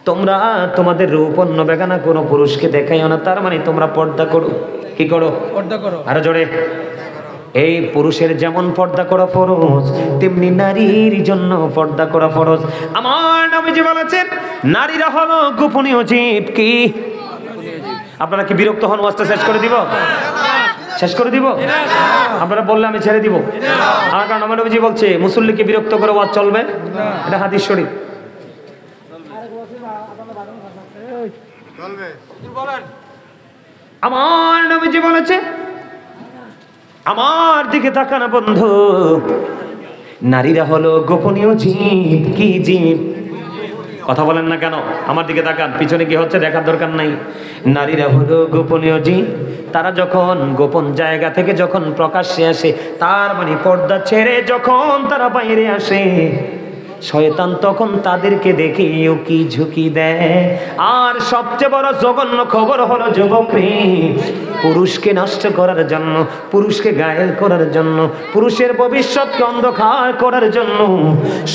তোমরা তোমাদের রূপ অন্য বেগানা কোনো পুরুষকে দেখাইও না, তার মানে তোমরা পর্দা করো। কি করো? পর্দা করো। আরো জোরে। এই পুরুষের যেমন পর্দা করা ফরজ, তেমনি নারীর জন্য পর্দা করা ফরজ। আমার নবীজি বলেছেন নারীরা হলো গোপনীয় জীব। কি আপনারা কি বিরক্ত হন? ওয়াজটা শেষ করে দিব? শেষ করে দিব? আপনারা বললে আমি ছেড়ে দিব। আমার কারণ আমার নবীজি বলছে মুসল্লিকে বিরক্ত করে ওয়াজ চলবে, এটা হাদিস শরীফ। আমার নবীজি বলেছে, আমার দিকে তাকানো বন্ধু, নারীরা হলো গোপনীয় জীব। কি জীব? কথা বলেন না কেন? আমার দিকে তাকান, পিছনে কি হচ্ছে দেখার দরকার নাই। নারীরা হলো গোপনীয় জীব। তারা যখন গোপন জায়গা থেকে যখন প্রকাশ্যে আসে, তার মানে পর্দা ছেড়ে যখন তারা বাইরে আসে, শয়তান তখন তাদেরকে দেখে উকি ঝুঁকি দেয়। আর সবচেয়ে বড় জঘন্য খবর হলো যুবকরা পুরুষকে নষ্ট করার জন্য, পুরুষকে ঘায়েল করার জন্য, পুরুষের ভবিষ্যৎকে অন্ধকার করার জন্য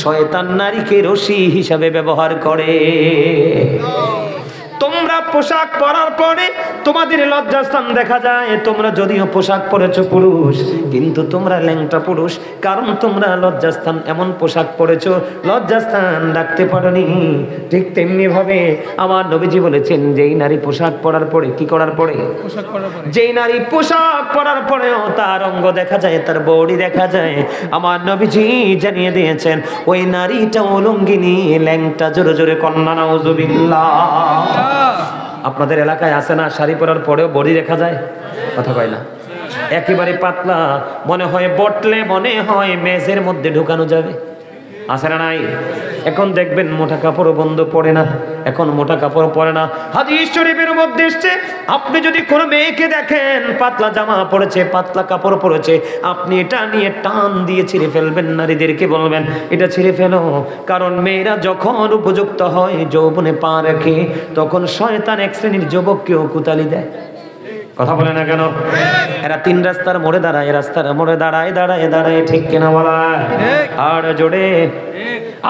শয়তান নারীকে রশি হিসাবে ব্যবহার করে। তোমরা পোশাক পরার পরে তোমাদের লজ্জাস্থান দেখা যায়। তোমরা যদিও পোশাক পরেছো পুরুষ, কিন্তু তোমরা ল্যাংটা পুরুষ, কারণ তোমরা লজ্জাস্থান এমন পোশাক পরেছো লজ্জাস্থান রাখতে পারোনি। ঠিক তেমনি ভাবে আমার নবীজি বলেছেন যেই নারী পোশাক পরার পরে, কি করার পরে? পোশাক পরার পরে। যেই নারী পোশাক পরার পরেও তার অঙ্গ দেখা যায়, তার বডি দেখা যায়, আমার নবীজি জানিয়ে দিয়েছেন ওই নারীটা উলঙ্গিনী, ল্যাংটা। জোরে জোরে কন্যা নাউজুবিল্লাহ। আপনাদের এলাকায় আছে না শাড়ি পরার পরেও বডি দেখা যায়? কথা কয় না। একেবারে পাতলা, মনে হয় বটলে মনে হয় মেজের মধ্যে ঢুকানো যাবে। আছে না নাই? এখন দেখবেন মোটা কাপড় বন্ধ পড়ে না, এখন মোটা কাপড় পরে না। হাদিস শরীফের মধ্যে এসেছে আপনি যদি কোনো মেয়েকে দেখেন পাতলা জামা পরেছে, পাতলা কাপড় পরেছে, আপনি এটা নিয়ে টান দিয়ে ছিঁড়ে ফেলবেন। নারীদেরকে বলবেন এটা ছিঁড়ে ফেলো, কারণ মেয়েরা যখন উপযুক্ত হয় যৌবনে পা রাখে, তখন শয়তান এক শ্রেণীর যুবককেও কুতালি দেয়। কথা বলে না কেন? এরা তিন রাস্তার মোড়ে দাঁড়ায়, রাস্তার মোড়ে দাঁড়ায় দাঁড়ায় দাঁড়ায়, ঠিক কিনা বলা? আর জোরে।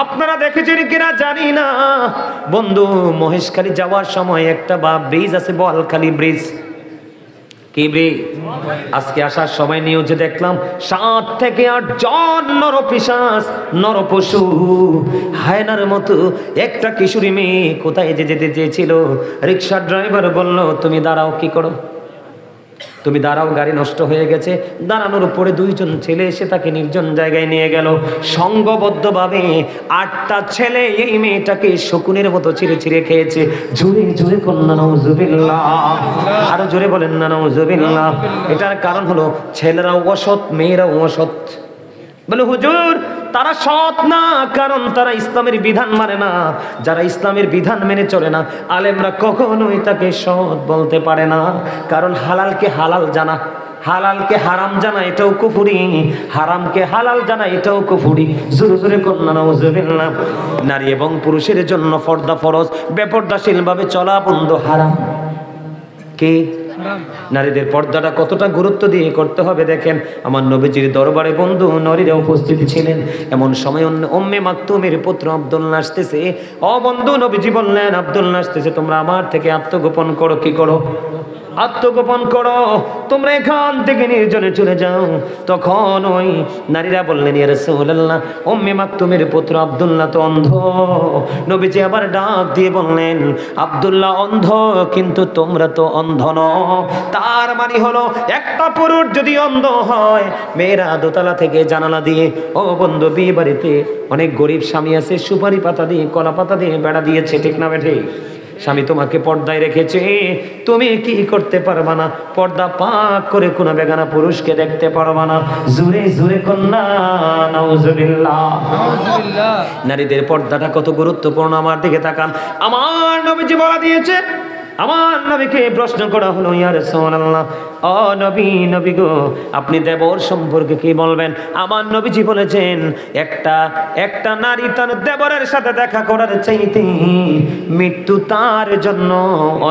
আপনারা দেখেছেন কিনা জানি না বন্ধু, মহেশখালী যাওয়ার সময় একটা ব্রিজ আছে, বোয়ালখালী ব্রিজ। কি ব্রিজ? আজকে আসার সময় নিউজে দেখলাম 7 থেকে 8 জন নরপিশাচ, নরপশু, হায়নার মতো একটা কিশোরী মেয়ে কোথায় যে যেতে চেয়েছিল, রিক্সার ড্রাইভার বলল তুমি দাঁড়াও। কি করো? তুমি দাঁড়াও, গাড়ি নষ্ট হয়ে গেছে। দাঁড়ানোর উপরে 2 জন ছেলে এসে তাকে নির্জন জায়গায় নিয়ে গেল। সংঘবদ্ধভাবে 8টা ছেলে এই মেয়েটাকে শকুনের মতো ছিঁড়ে ছিঁড়ে খেয়েছে। জোরে জোরে কন্যা নাউজুবিল্লাহ। আরো জোরে বলেন না নাউজুবিল্লাহ। এটার কারণ হলো ছেলেরাও অসৎ, মেয়েরাও অসৎ। বলে হুজুর তারা সৎ না, কারণ তারা ইসলামের বিধান মানে না। যারা ইসলামের বিধান মেনে চলে না, আলেমরা কখনোই তাকে সৎ বলতে পারে না, কারণ হালালকে হালাল জানা, হালালকে হারাম জানা এটাও কুফরি, হারামকে হালাল জানা এটাও কুফরি। জোরে জোরে কন্যা নাউজুবিল্লাহ। নারী এবং পুরুষের জন্য পর্দা ফরজ, বেপর্দাশীল ভাবে চলা বন্ধ হারাম। কি? নারীদের পর্দাটা কতটা গুরুত্ব দিয়ে করতে হবে দেখেন। আমার নবীজির দরবারে বন্ধু নারীরা উপস্থিত ছিলেন। এমন সময় উম্মে মাকতুমের পুত্র আব্দুল্লাহ আসতেছে। ও বন্ধু, নবীজি বললেন আব্দুল্লাহ আসতেছে, তোমরা আমার থেকে আত্মগোপন করো। কি করো? আত্মগোপন করো, তোমরা এখান থেকে নির্জনে চলে যাও। তখন ওই নারীরা বললেন ইয়া রাসূলুল্লাহ, উম্মে মাকতুমের পুত্র আব্দুল্লাহ তো অন্ধ। নবীজি আবার ডাক দিয়ে বললেন আব্দুল্লাহ অন্ধ, কিন্তু তোমরা তো অন্ধ নও। তার মানে হলো একটা পুরুষ যদি অন্ধ হয়, মেয়েরা দোতলা থেকে জানালা দিয়ে, ও বন্ধু বিয়ে বাড়িতে অনেক গরিব স্বামী আছে, সুপারি পাতা দিয়ে কলা পাতা দিয়ে বেড়া দিয়েছে, ঠিক না বেঠে? স্বামী তোমাকে পর্দায় রেখেছে, তুমি কি করতে পারবা না? পর্দা পাক করে কোনো বেগানা পুরুষকে দেখতে পারবা না। জোরে জোরে কন্যা নাউজুবিল্লাহ। নারীদের পর্দাটা কত গুরুত্বপূর্ণ আমার দিকে তাকান। আমার নবীজি বলা দিয়েছে, আমার নবীকে প্রশ্ন করা হলো ইয়া রাসূলুল্লাহ, ও নবী, নবী গো আপনি দেবর সম্পর্কে কি বলবেন? আমার নবীজি বলেছেন একটা নারী তার দেবরের সাথে দেখা করার চাইতে মৃত্যু তার জন্য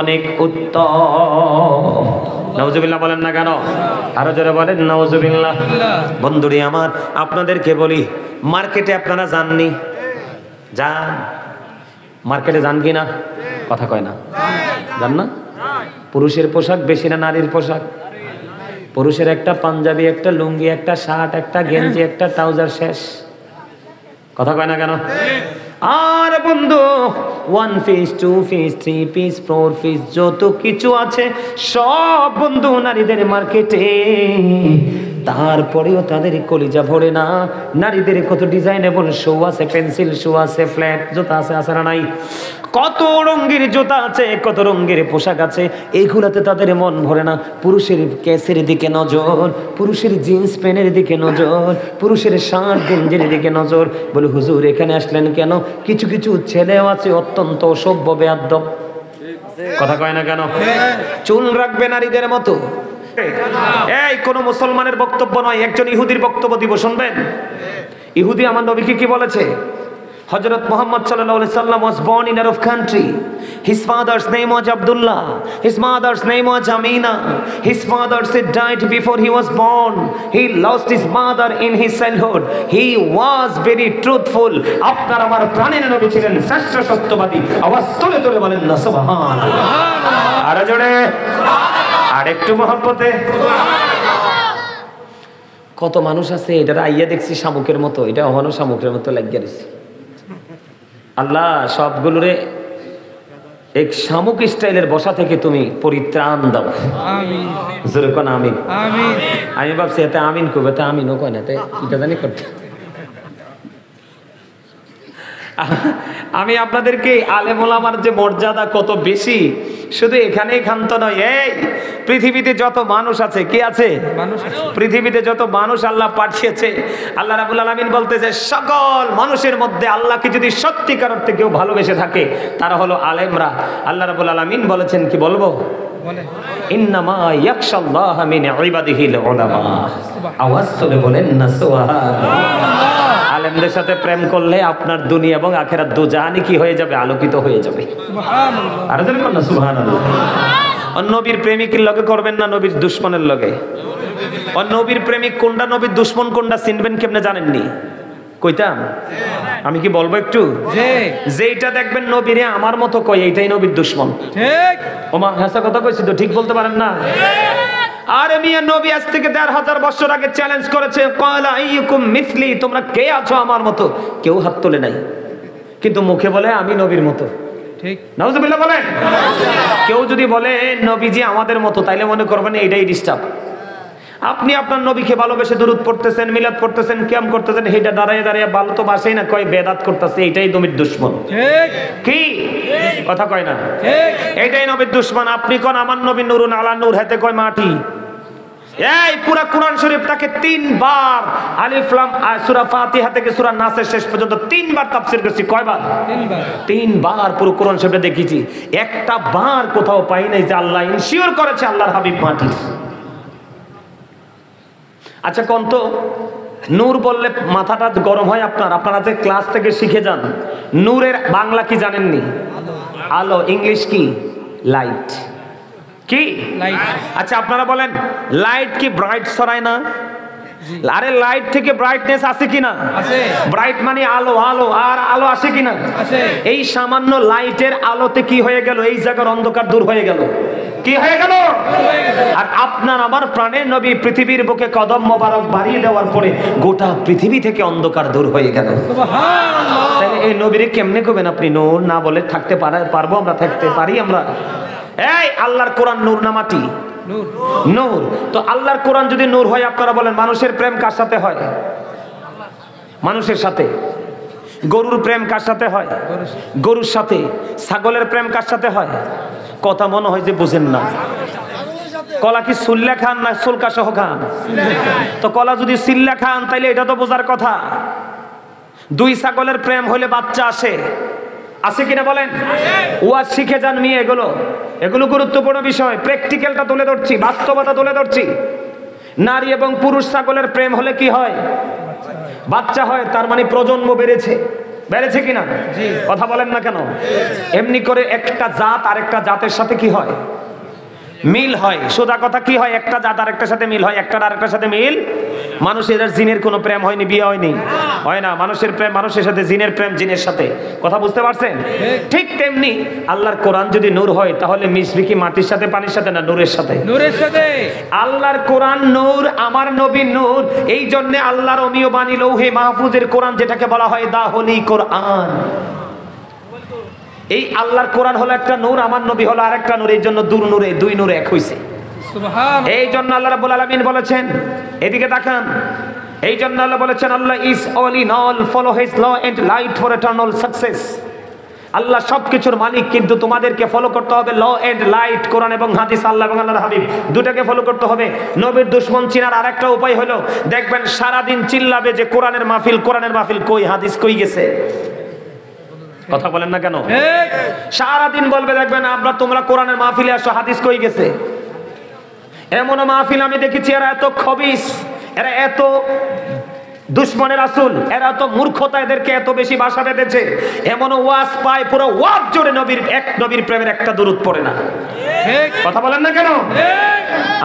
অনেক উত্তম। নাউজুবিল্লাহ বলেন না কেন? আরো জোরে বলেন নাউজুবিল্লাহ। বন্ধুরে আমার, আপনাদেরকে বলি, মার্কেটে আপনারা যাননি? যান। মার্কেটে যান কি না? কথা কয় না, যান না? পুরুষের পোশাক বেশি না নারীর পোশাক? পুরুষের একটা পাঞ্জাবি, একটা লুঙ্গি, একটা শার্ট, একটা গেঞ্জি, একটা ট্রাউজার, শেষ। কথা কয় না কেন? আর বন্ধু, 1 পিস 2 পিস 3 পিস 4 পিস যত কিছু আছে সব বন্ধু নারীদের মার্কেটে। তারপরেও তাদের কলিজা ভরে না। নারীদের কত ডিজাইনেবল শু আছে, পেন্সিল শু আছে, ফ্ল্যাট জুতা আছে, আছে না নাই? কত রঙের জুতা আছে, কত রঙের পোশাক আছে, এইগুলাতে তাদের মন ভরে না। পুরুষের কেসের দিকে নজর, পুরুষের জিন্স প্যান্টের দিকে নজর, পুরুষের শার্ট গেঞ্জির দিকে নজর। বলে হুজুর এখানে আসলেন কেন? কিছু কিছু ছেলেও আছে অত্যন্ত সভ্য বেয়াদ্দপ। কথা কয় না কেন? চুল রাখবে নারীদের মতো। এই কোন মুসলমানের বক্তব্য নয়, একজন ইহুদির বক্তব্য দিব, শুনবেন? ইহুদি আমার নবীকে কি বলেছে? Hazrat Muhammad sallallahu alaihi wasallam was born in Arab country. His father's name was Abdullah. His mother's name was Amina. His father said died before he was born. He lost his mother in his childhood. He was very truthful. আপনার আমার প্রাণের নবী ছিলেন শ্রেষ্ঠ সত্যবাদী। আওয়াজ তুলে তুলে বলেন না সুবহানাল্লাহ। আর জোরে আর একটু মহব্বতে। কত মানুষ আছে এটা আইয়া দেখছি শামুকের মতো, এটা অহনো শামুকের মতো লাগিয়ে দিচ্ছে। আল্লাহ সবগুলোরে এক শামুক স্টাইলের বসা থেকে তুমি পরিত্রাণ দাও, আমিন। জোরে কোন আমিন। আমিন। আমি ভাবছি এতে আমিন কবে, তা আমিনও কয় না, তাই এটা জানি করতে। আমি আপনাদেরকে আলেম ওলামার যে মর্যাদা কত বেশি শুধু এখানেই ক্ষান্ত নয়, এই পৃথিবীতে যত মানুষ আছে, কি আছে? পৃথিবীতে যত মানুষ আল্লাহ পাঠিয়েছে, আল্লাহ রাব্বুল আলামিন বলতেছে সকল মানুষের মধ্যে আল্লাহকে যদি সত্যিকার অর্থে কেউ ভালোবেসে থাকে তারা হলো আলেমরা। আল্লাহ রাব্বুল আলামিন বলেছেন, কি বলবো? ইন্নামা ইয়াখশাল্লাহা মিন ইবাদিহিল উলামা। আওয়াজ তুলে বলেন না সুবহানাল্লাহ। আলেমদের সাথে প্রেম করলে আপনার দুনিয়া এবং আখিরাত দুজাহানই কি হয়ে যাবে? আলোকিত হয়ে যাবে। সুবহানাল্লাহ। আর জোরে বলেন সুবহানাল্লাহ। নবীর প্রেমিকের লগে করবেন না নবীর দুশমনের লগে? নবীর প্রেমিক কোনটা, নবীর দুশমন কোনটা চিনবেন কেমনে জানেননি? কইতাম আমি, কি বলবো একটু? যেইটা দেখবেন নবীরে আমার মতো কয় এইটাই নবীর দুশমন। ঠিক। ওমা হাসা কথা কইছি তো, ঠিক বলতে পারেন না? আরে মিয়া, নবী আজ থেকে ১৫০০ বছর আগে চ্যালেঞ্জ করেছে, ক্বালা আইয়ুকুম মিসলি, তোমরা কে আছো আমার মতো? কেউ হাত তোলে নাই, কিন্তু মুখে বলে আমি নবীর মতো। ঠিক, নাউজুবিল্লাহ বলেন। কেউ যদি বলে নবীজি আমাদের মতো, তাইলে মনে করবেন এইটাই ডিস্টার্ব। আপনি আপনার নবীকে ভালোবেসে দুরূদ পড়তেছেন, মিলাদ পড়তেছেন, কিয়াম করতেছেন, এইটা দাঁড়ায় দাঁড়ায় ভালো তো বাসেই না, কয় বেদাত করতেছে, এইটাই নবীর দুশমন। ঠিক কি কথা কয় না? ঠিক, এইটাই নবীর দুশমন। আপনি কোন আমার নবী নূরুন আলা নূর, হাতে কয় মাটি। এই পুরা কোরআন শরীফটাকে ৩ বার আলিফ লাম সূরা ফাতিহা থেকে সূরা নাসের শেষ পর্যন্ত ৩ বার তাফসীর করেছি। কয়বার? ৩ বার পুরো কোরআন শরীফে দেখেছি, একটা বার কোথাও পাই নাই যে আল্লাহ ইনশিওর করেছে আল্লাহর হাবিব মাটি। আচ্ছা কোন তো নূর বললে মাথাটা গরম হয় আপনার? আপনারা যে ক্লাস থেকে শিখে যান, নূরের বাংলা কি জানেননি? আলো। ইংলিশ কি? লাইট। কি? লাইট। আচ্ছা আপনারা বলেন লাইট কি ব্রাইট ছড়ায় না? আরে লাইট থেকে ব্রাইটনেস আসে কিনা? আছে। ব্রাইট মানে আলো, আলো আর আলো আসে কিনা? আছে। এই সামান্য লাইটের আলোতে কি হয়ে গেল? এই জায়গার অন্ধকার দূর হয়ে গেল। কি হয়ে গেল? আর আপনার আমার প্রাণের নবী পৃথিবীর বুকে কদম মোবারক বাড়িয়ে দেওয়ার পরে গোটা পৃথিবী থেকে অন্ধকার দূর হয়ে গেল। সুবহানাল্লাহ। তাহলে এই নবীরে কেমনে কবেন আপনি? নূর না বলে থাকতে পারবো আমরা? থাকতে পারি আমরা? এই আল্লাহর কোরআন নূর না মাটি? নূর। নূর। তো আল্লাহর কোরআন যদি নূর হয়, আপনারা বলেন মানুষের প্রেম কার সাথে হয়? মানুষের সাথে। গরুর প্রেম কার সাথে হয়? গরুর সাথে। ছাগলের প্রেম কার সাথে হয়? কথা মনে হয় যে বুঝেন না। কলা কি সুল্লা খান না সুলকা সহ খান? তো কলা যদি সিল্লা খান তাইলে এটা তো বোঝার কথা। 2 ছাগলের প্রেম হলে বাচ্চা আসে, আছে কিনা বলেন? ওয়াজ শিখে যান মেয়ে, এগুলো গুরুত্বপূর্ণ বিষয়। প্র্যাকটিক্যালটা তুলে ধরছি, বাস্তবতা তুলে ধরছি। নারী এবং পুরুষ ছাগলের প্রেম হলে কি হয়? বাচ্চা হয়। তার মানে প্রজন্ম বেড়েছে। বেড়েছে কিনা? কথা বলেন না কেন? এমনি করে একটা জাত আরেকটা জাতের সাথে কি হয়? মিল হয়। সোজা কথা কি হয়? একটা জাত আরেকটার সাথে মিল হয়, একটা আরেকটার সাথে মিল মানুষের আর জিনের কোনো প্রেম হয়নি, বিয়ে হয়নি, হয় না। মানুষের প্রেম মানুষের সাথে, জিনের প্রেম জিনের সাথে। কথা বুঝতে পারছেন? ঠিক তেমনি আল্লাহর কোরআন যদি নূর হয় তাহলে মিশবে কি মাটির সাথে, পানির সাথে, না নূরের সাথে? নূরের সাথে। আল্লাহর কোরআন নূর, আমার নবী নূর। এই জন্য আল্লাহর অমীয় বাণী লৌহে মাহফুজের কোরআন, যেটাকে বলা হয় দা হোলি কোরআন। এই আল্লাহর কোরআন হলো একটা নূর, আমার নবী হলো আরেকটা নূর। এই জন্য দুই নূরে এক হইছে। সুবহানাল্লাহ। এই জন্য আল্লাহ রাব্বুল আলামিন বলেছেন, এদিকে তাকান, এই জন্য আল্লাহ বলেছেন Allah is all in all, follow his law and light for eternal success. Allah সবকিছুর মালিক, কিন্তু তোমাদেরকে ফলো করতে হবে ল এন্ড লাইট, কোরআন এবং হাদিস, আল্লাহ এবং আল্লাহর হাবিব, দুটাকে ফলো করতে হবে। নবীর দুশমন চিনার আরেকটা উপায় হলো, দেখবেন সারাদিন চিল্লাবে যে কোরআনের মাহফিল, কোরআনের মাহফিল কই, হাদিস কই গেছে? কথা বলেন না কেন? সারাদিন বলবে, দেখবেন আমরা, তোমরা কোরআনের মাহফিলে আসো, হাদিস কই গেছে? এমন মাহফিল আমি দেখেছি, এরা এত খবিস, এরা এত দুশ্মনের রাসূল, এরা তো মূর্খতা, এদেরকে এত বেশি ভাষা বেঁধেছে, এমন ওয়াজ পায় পুরো ওয়াজ জোরে নবীর প্রেমের একটা দুরূদ পড়ে না। কথা বলেন না কেন?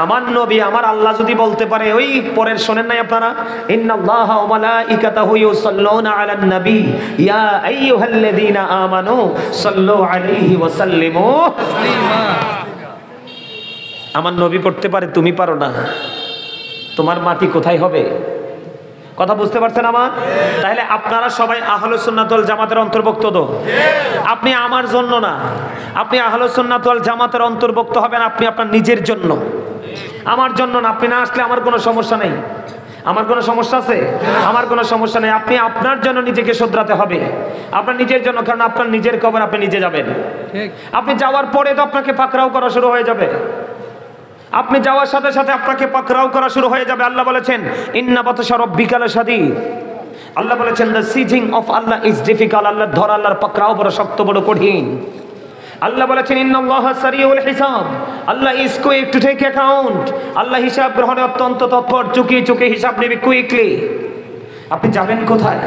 আমার নবী, আমার আল্লাহ যদি বলতে পারে, ওই পরের শোনেন নাই আপনারা, ইন্নাল্লাহা ওয়া মালাইকাতাহু ইউসাল্লুনা আলান নবী ইয়া আইয়ুহাল্লাযীনা আমানু সাল্লু আলাইহি ওয়া সাল্লিমু তাসলিমা। আমার নবী পড়তে পারে, তুমি পারো না, তোমার মাটি কোথায় হবে? কথা বুঝতে পারছেন আমার? তাহলে আপনারা সবাই আহলুস সুন্নাত ওয়াল জামাতের অন্তর্ভুক্ত তো? আপনি আমার জন্য না, আপনি আহলুস সুন্নাত ওয়াল জামাতের অন্তর্ভুক্ত হবেন আপনি আপনার নিজের জন্য, আমার জন্য না। আপনি না আসলে আমার কোনো সমস্যা নেই। আমার কোনো সমস্যা আছে? আমার কোনো সমস্যা নেই। আপনি আপনার জন্য নিজেকে শুধরাতে হবে, আপনার নিজের জন্য, কারণ আপনার নিজের কবর আপনি নিজে যাবেন। আপনি যাওয়ার পরে তো আপনাকে পাকড়াও করা শুরু হয়ে যাবে, আপনি যাওয়ার সাথে সাথে আপনাকে পাকড়াও করা শুরু হয়ে যাবে। আল্লাহ বলেছেন ইন্না বাতশা রাব্বিকা লাশাদীদ। আল্লাহ বলেছেন the seizing of Allah is difficult. আল্লাহর ধরা, আল্লাহর পাকড়াও বড় শক্ত, বড় কঠিন। আল্লাহ বলেছেন ইন্নাল্লাহা সারিউল হিসাব। Allah is quick to take account. Allah হিসাব গ্রহণে অত্যন্ত তৎপর, চুকিয়ে চুকিয়ে হিসাব নেবে কুইকলি। আপনি যাবেন কোথায়?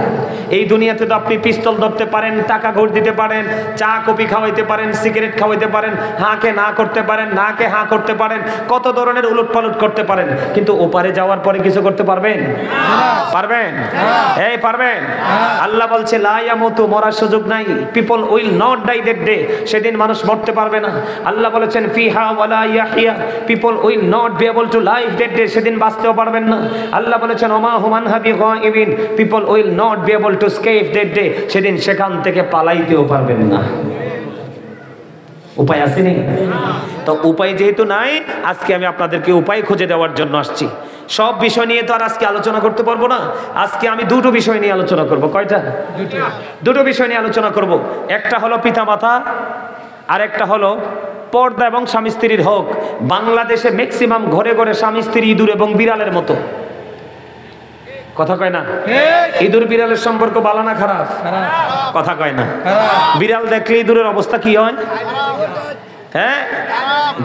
এই দুনিয়াতে তো আপনি পিস্তল ধরতে পারেন, টাকা ঘুষ দিতে পারেন, চা কফি খাওয়াইতে পারেন, সিগারেট খাওয়াইতে পারেন, হাঁকে না করতে পারেন, নাকে হাঁ করতে পারেন, কত ধরনের উলট পালট করতে পারেন, কিন্তু ওপারে যাওয়ার পরে কিছু করতে পারবেন? পারবেন? এই পারবেন? আল্লাহ বলছে লা ইয়ামুতু, মরার সুযোগ নাই। People will not die that day, সেদিন মানুষ মরতে পারবে না। আল্লাহ বলেছেন ফিহা ওয়ালা ইয়াহইয়া, people will not be able to live that day, সেদিন বাঁচতেও পারবেন না। আল্লাহ বলেছেন ওমা হুমান হাবি গায়িবিন, people will not be able to escape that day, সেদিন সেখান থেকে পালাইতেও পারবেন না। উপায় আছে নি? তো উপায় যেহেতু নাই, আজকে আমি আপনাদেরকে উপায় খুঁজে দেওয়ার জন্য আসছি। সব বিষয় নিয়ে তো আর আজকে আলোচনা করতে পারবো না। আজকে আমি দুটো বিষয় নিয়ে আলোচনা করব। কয়টা? দুটো বিষয় নিয়ে আলোচনা করব। একটা হলো পিতামাতা, আর একটা হলো পর্দা এবং স্বামী স্ত্রীর হক। বাংলাদেশে ম্যাক্সিমাম ঘরে ঘরে স্বামী স্ত্রী ইঁদুর এবং বিড়ালের মতো। কথা কয় না? ইঁদুর বিড়ালের সম্পর্ক ভালো না খারাপ? কথা কয় না? বিড়াল দেখলে ইঁদুরের অবস্থা কি হয়? হ্যাঁ,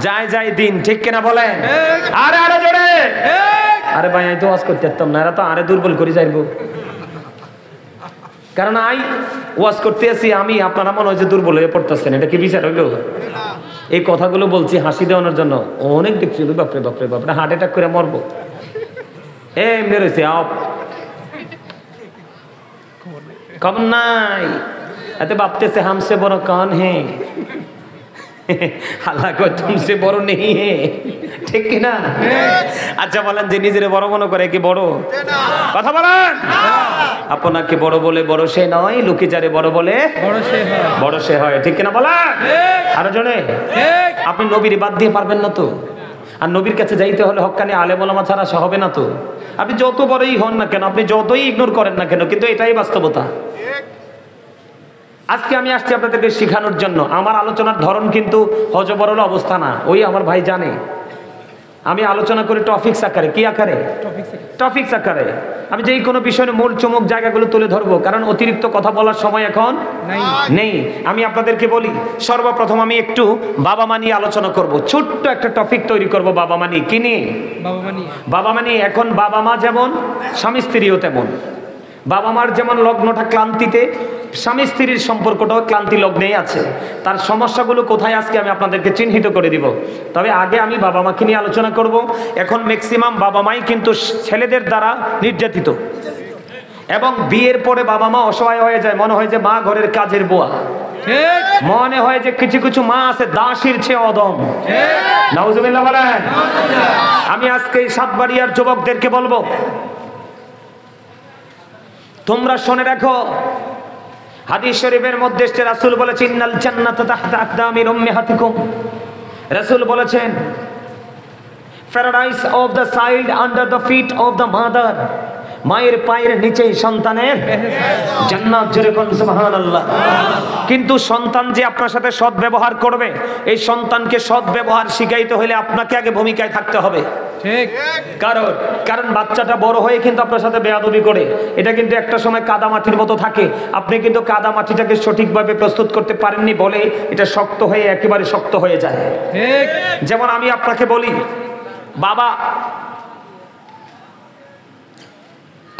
যায় যায় দিন, ঠিক কিনা বলেন? আরে আরে জোরে, আরে ভাই আমি তো ওয়াজ করতে পারতাম না, এরা তো আরে দুর্বল করে যাইবো। কারণ ওয়াজ করতে আসি আমি, আপনারা মনে হয় যে দুর্বল হয়ে পড়তেছেন, এটা কি বিচার হইল? এই কথাগুলো বলছি হাসি দেওয়ানোর জন্য। অনেক দেখছি বাপরে বাপরে বাপরে, হার্ট অ্যাটাক করে মরবো। এমনি রয়েছে কম নাই, এতে ভাবতেছে হামসে বড় কান হে, আল্লাহ কয় তুমসে বড় নেই হে, ঠিক কিনা? আচ্ছা বলেন, যে নিজের বড় মনে করে কি বড়? কথা বলেন। আপনাকে বড় বলে বড় সে নয়, লোকে যারে বড় বলে বড় সে হয়, ঠিক কিনা বলেন? আরো জনে, আপনি নবীর বাদ দিয়ে পারবেন না তো। আর নবীর কাছে যাইতে হলে হক্কানি আলেম ওলামা ছাড়া হবে না তো। আপনি যত বড়ই হন না কেন, আপনি যতই ইগনোর করেন না কেন, কিন্তু এটাই বাস্তবতা। আজকে আমি আসছি আপনাদেরকে শেখানোর জন্য। আমার আলোচনার ধরন কিন্তু হজবরল অবস্থা না, ওই আমার ভাই জানে। আমি আলোচনা করি টপিকস আকারে। কি আকারে? টপিকস আকারে। আমি যেই কোনো বিষয়ের মূল চমক জায়গাগুলো তুলে ধরবো, কারণ অতিরিক্ত কথা বলার সময় এখন নেই। আমি আপনাদেরকে বলি, সর্বপ্রথম আমি একটু বাবা মা নিয়ে আলোচনা করব। ছোট্ট একটা টপিক তৈরি করব বাবা মা নিয়ে। কি নিয়ে? বাবা মা নিয়ে। এখন বাবা মা যেমন, স্বামী স্ত্রীও তেমন। বাবা মার যেমন লগ্নটা ক্লান্তিতে, স্বামী স্ত্রীর সম্পর্কটাও ক্লান্তি লগ্নেই আছে। তার সমস্যাগুলো কোথায় আজকে আমি আপনাদেরকে চিহ্নিত করে দিব। তবে আগে আমি বাবা মাকে নিয়ে আলোচনা করব। এখন ম্যাক্সিমাম বাবা মাই কিন্তু ছেলেদের দ্বারা নির্যাতিত, এবং বিয়ের পরে বাবা মা অসহায় হয়ে যায়, মনে হয় যে মা ঘরের কাজের বুয়া, মনে হয় যে কিছু কিছু মা আছে দাসীর চেয়ে অদম। নাউজুবিল্লাহ বলেন। আমি আজকে এই সাতবাড়িয়ার যুবকদেরকে বলবো, তোমরা শুনে রাখো, হাদিস শরীফের মধ্যে রাসূল বলেছেন ইন্নাল জান্নাতা তাহতা আকদামির উম্মাহাতিকুম। রাসূল বলেছেন paradise of the child under the feet of the mother. মায়ের পায়ের নিচেই সন্তানের জান্নাত। জোরে কোন সুবহানাল্লাহ। কিন্তু সন্তান যে আপনার সাথে সৎ ব্যবহার করবে, এই সন্তানকে সৎ ব্যবহার শিখাইতে হলে আপনাকে আগে ভূমিকায় থাকতে হবে। ঠিক। কারণ বাচ্চাটা বড় হয়ে কিন্তু আপনার সাথে বেয়াদবি করে, এটা কিন্তু একটা সময় কাদামাটির মতো থাকে। আপনি কিন্তু কাদামাটিটাকে সঠিকভাবে প্রস্তুত করতে পারেননি বলে এটা শক্ত হয়ে একেবারে শক্ত হয়ে যায়। ঠিক। যেমন আমি আপনাকে বলি, বাবা,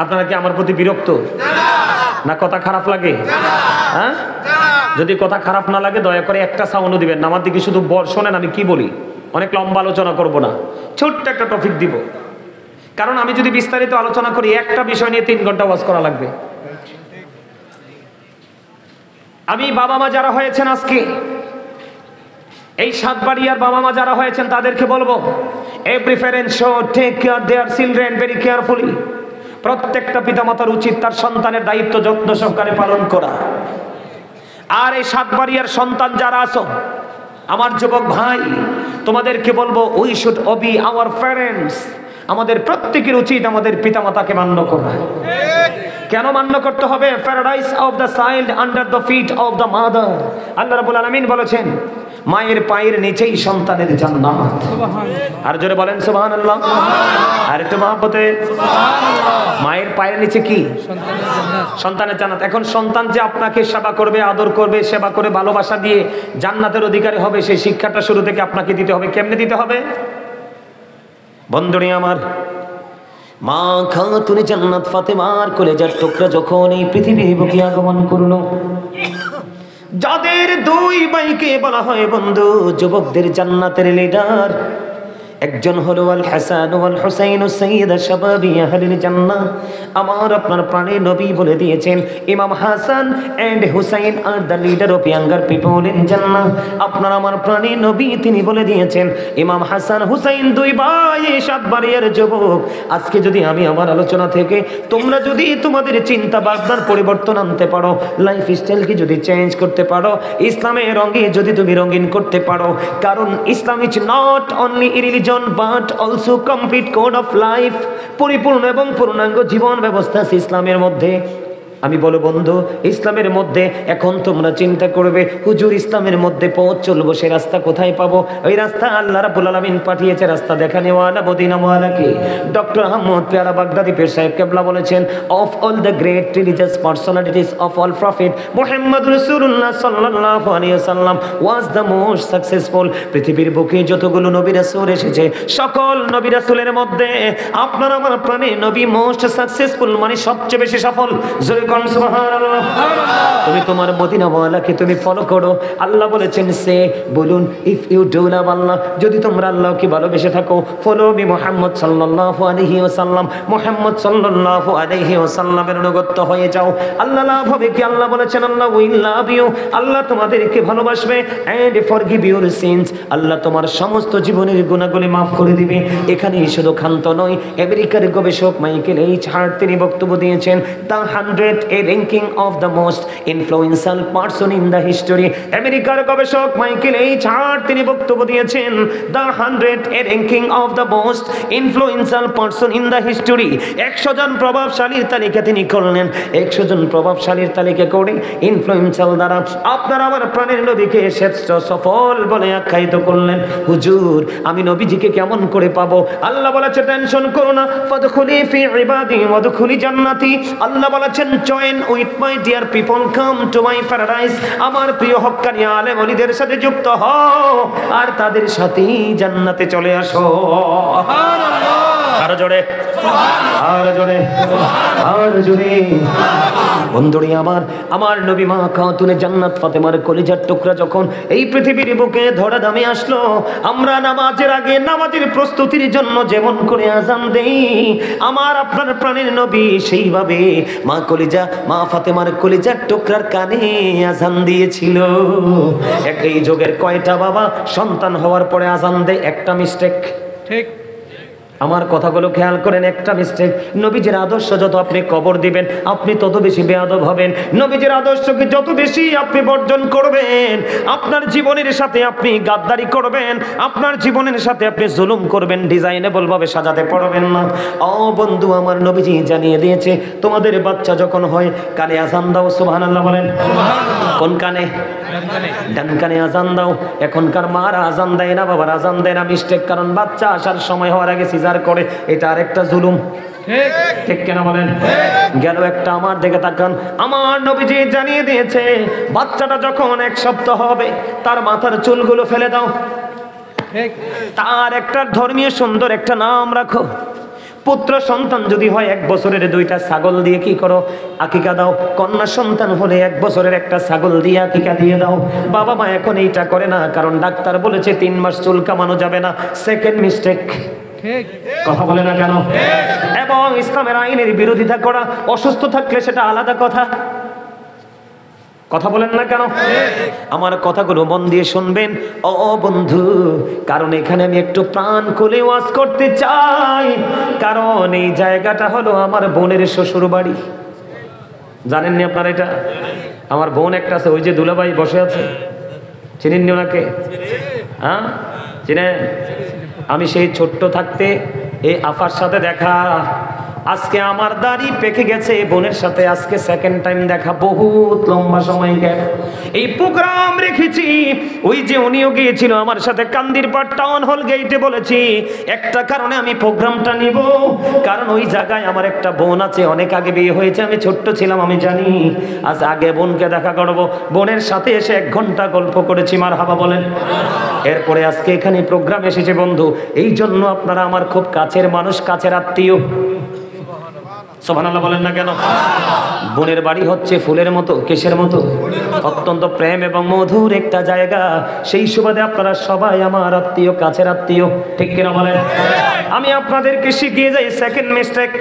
আপনারা কি আমার প্রতি বিরক্ত না? কথা খারাপ লাগে? হ্যাঁ, যদি কথা খারাপ না লাগে দয়া করে একটা সাউন্ড দিবেন না। আমার দিকে শুধু শোনেন আমি কি বলি। অনেক লম্বা আলোচনা করব না, ছোট্ট একটা টপিক দিব। কারণ আমি যদি বিস্তারিত আলোচনা করি একটা বিষয় নিয়ে 3 ঘন্টা ওয়াজ করা লাগবে। আমি বাবা মা যারা হয়েছেন আজকে, এই সাতবাড়িয়ার বাবা মা যারা হয়েছেন তাদেরকে বলবো, every parent should take care their children very carefully. প্রত্যেকটা পিতামাতার উচিত তার সন্তানের দায়িত্ব যত্ন সহকারে পালন করা। আর এই সাতবাড়িয়ার সন্তান যারা আছো, আমার যুবক ভাই, তোমাদেরকে বলবো we should Obi our parents. আমাদের প্রত্যেকের উচিত আমাদের পিতামাতাকে মান্য করা। কেন মান্য করতে হবে? Paradise of the child under the feet of the mother. Allah রাব্বুল আলামিন বলেছেন মায়ের পায়ের নিচেই সন্তানের জান্নাত। আর জোরে বলেন সুবহানাল্লাহ। আর একটু মহব্বতে সুবহানাল্লাহ। মায়ের পায়ের নিচে কি? সন্তানের জান্নাত। এখন সন্তান যে আপনাকে সেবা করবে, আদর করবে, সেবা করে ভালোবাসা দিয়ে জান্নাতের অধিকারী হবে, সেই শিক্ষাটা শুরু থেকে আপনাকে দিতে হবে। কেমনে দিতে হবে? বন্ধুরে আমার, মা খাতুনে জান্নাত ফাতেমার কলেজার টুকরা যখন এই পৃথিবীর বুকে আগমন করলো, যাদের 2 ভাইকে বলা হয় বন্ধু যুবকদের জান্নাতের লিডার, একজন হলো আল হাসান ওয়াল হুসাইন সাইয়্যিদা শাবাবি আহলিল জান্নাহ। আমার আপনার প্রাণের নবী বলে দিয়েছেন ইমাম Hasan and Husain are the leader of younger people in জান্নাহ। আপনার আমার প্রাণের নবী তিনি বলে দিয়েছেন ইমাম হাসান হুসাইন 2 ভাই সাতবাড়িয়ার যুবক। আজকে যদি আমি আমার আলোচনা থেকে তোমরা যদি তোমাদের চিন্তা ভাবনার পরিবর্তন আনতে পারো, লাইফ স্টাইলকে যদি চেঞ্জ করতে পারো, ইসলামের রঙে যদি তুমি রঙিন করতে পারো, কারণ Islam is not only religion but also complete code of life। পরিপূর্ণ এবং পূর্ণাঙ্গ জীবন ব্যবস্থা আছে ইসলামের মধ্যে। আমি বলো বন্ধু, ইসলামের মধ্যে এখন তোমরা চিন্তা করবে হুজুর ইসলামের মধ্যে পথ চলবো, সে রাস্তা কোথায় পাবো? ওই রাস্তা আল্লাহ রাব্বুল আলামিন পাঠিয়েছে, রাস্তা দেখানে ওয়ালা মদিনা ওয়ালাকে। ডক্টর আহমদ পেয়ারা বাগদাদি পীর সাহেব কেবলা বলেছেন of all the great religious personalities of all prophet Muhammad রাসূলুল্লাহ সাল্লাল্লাহু আলাইহি ওয়াসাল্লাম ওয়াজ দ্য মোস্ট সাকসেসফুল। পৃথিবীর বুকে যতগুলো নবী রাসূল এসেছে, সকল নবী রাসূলের মধ্যে আপনার আমার প্রাণে নবী মোস্ট সাকসেসফুল, মানে সবচেয়ে বেশি সফল। সুবহানাল্লাহ। তুমি তোমার মদিনা ওয়ালাকে তুমি ফলো করো। আল্লাহ বলেছেন সে বলুন ইফ ইউ ডু লাভ আল্লাহ, যদি তোমরা আল্লাহকে ভালোবেসে থাকো, ফলো মি মুহাম্মদ সাল্লাল্লাহু আলাইহি ওয়াসাল্লাম, মুহাম্মদ সাল্লাল্লাহু আলাইহি ওয়াসাল্লামের অনুগত হয়ে যাও। আল্লাহ লাভ হবে কি? আল্লাহ বলেছেন আল্লাহ উইল লাভ ইউ, আল্লাহ তোমাদেরকে ভালোবাসবে। এন্ড ফরগিভ ইউর সিনস, আল্লাহ তোমার সমস্ত জীবনের গুনাহগুলি maaf করে দিবে। এখানেই শুধু ক্ষান্ত নয়, আমেরিকার গবেষক মাইকেল এইচ হার্ট তিনি বক্তব্য দিয়েছেন the 100 a ranking of the most influential person in the history। আমেরিকার গবেষক মাইকেল এইচ হার্ট তিনি বক্তব্য দিয়েছেন the 100 a ranking of the most influential person in the history। 100 জন প্রভাবশালীর তালিকা তিনি করলেন। 100 জন প্রভাবশালীর তালিকা করে ইনফ্লুয়েন্সিয়াল দ্বারা আপনার আমার প্রাণের নবীকে শ্রেষ্ঠ সফল বলে আখ্যায়িত করলেন। হুজুর আমি নবীজিকে কেমন করে পাবো? আল্লাহ বলেছে টেনশন করো না, ফাদখুলি ফি ইবাদি ওয়াদখুলি জান্নাতি। আল্লাহ বলেছেন join with my dear people, come to my paradise. আমার প্রিয় হক্কানি আলেম ওলিদের সাথে যুক্ত হও আর তাদের সাথেই জান্নাতে চলে আসো। সুবহানাল্লাহ। আরো জোরে, আরো জোরে, আরো জোরে। বন্ধুরি আমার, আমার নবী মা খাতুনে জান্নাত ফাতেমার কলিজার টুকরা যখন এই পৃথিবীর বুকে ধরা দামে আসলো, আমরা নামাজের আগে নামাজের প্রস্তুতির জন্য যেমন করে আজান দেই, আমার আপনার প্রাণের নবী সেইভাবে মা কলিজা, মা ফাতেমার কলিজার টুকরার কানে আজান দিয়েছিল। এই যুগের কয়টা বাবা সন্তান হওয়ার পরে আজান দেয়? একটা মিস্টেক। ঠিক, আমার কথাগুলো খেয়াল করেন, একটা মিস্টেক। নবীজির আদর্শ যত আপনি কবর দিবেন, আপনি তত বেশি বেয়াদব হবেন। নবীজির আদর্শকে যত বেশি আপনি বর্জন করবেন, আপনার জীবনের সাথে আপনি গাদ্দারি করবেন, আপনার জীবনের সাথে আপনি জুলুম করবেন, ডিজাইনেবল ভাবে সাজাতে পারবেন না। ও বন্ধু, আমার নবীজি জানিয়ে দিয়েছে, তোমাদের বাচ্চা যখন হয় কানে আজান দাও। সুবহানাল্লাহ বলেন। কোন কানে? ডান কানে আজান দাও। এখনকার মারা আজান দেয় না, বাবার আজান দেয় না, মিস্টেক। কারণ বাচ্চা আসার সময় হওয়ার আগে সিজার করে, এটা আরেকটা জুলুম। ঠিক কেন বলেন? গেল একটা। আমার দিকে তাকান, আমার নবীজি জানিয়ে দিয়েছে, বাচ্চাটা যখন 1 সপ্তাহ হবে তার মাথার চুলগুলো ফেলে দাও, তার একটা ধর্মীয় সুন্দর একটা নাম রাখো। পুত্র সন্তান যদি হয় 1 বছরের 2টা ছাগল দিয়ে কি করো? আকিকা দাও। কন্যা সন্তান হলে 1 বছরের একটা ছাগল দিয়ে আকিকা দিয়ে দাও। বাবা মা এখন এইটা করে না, কারণ ডাক্তার বলেছে 3 মাস চুল কামানো যাবে না। Second mistake. কথা বলে না কেন? এবং ইসলামের আইনের বিরোধিতা করা, অসুস্থ থাকলে সেটা আলাদা কথা। কথা বলেন না কেন? আমার কথাগুলো মন দিয়ে শুনবেন ও বন্ধু, কারণ এখানে আমি একটু প্রাণ খুলে ওয়াজ করতে চাই। কারণ এই জায়গাটা হলো আমার বোনের শ্বশুর বাড়ি। জানেননি আপনারা এটা? আমার বোন একটা আছে, ওই যে দুলাভাই বসে আছে, চিনেননি ওনাকে? হ্যাঁ চিনেন? আমি সেই ছোট্ট থাকতে এই আফার সাথে দেখা, আজকে আমার দাড়ি পেকে গেছে, বোনের সাথে আজকে সেকেন্ড টাইম দেখা, বহুত লম্বা সময় গ্যাপ। এই প্রোগ্রাম রেখেছি, ওই যে উনিও গিয়েছিল আমার সাথে কান্দিরপাড় টাউন হল গেটে। বলেছি একটা কারণে আমি প্রোগ্রামটা নিব, কারণ ওই জায়গায় আমার একটা বোন আছে, অনেক আগে বিয়ে হয়েছে, আমি ছোট্ট ছিলাম, আমি জানি। আজ আগে বোনকে দেখা করব, বোনের সাথে এসে 1 ঘন্টা গল্প করেছি। মারহাবা বলেন। এরপরে আজকে এখানে প্রোগ্রাম এসেছে বন্ধু, এই জন্য আপনারা আমার খুব কাছের মানুষ, কাছের আত্মীয়। সুবহানাল্লাহ বলেন না কেন? বোনের বাড়ি হচ্ছে ফুলের মতো। কিসের মতো? অত্যন্ত প্রেম এবং মধুর একটা জায়গা। সেই সুবাদে আপনারা সবাই আমার আত্মীয়, কাছের আত্মীয়। ঠিক কিনা বলেন? আমি আপনাদেরকে শিখিয়ে যাই সেকেন্ড মিস্টেক।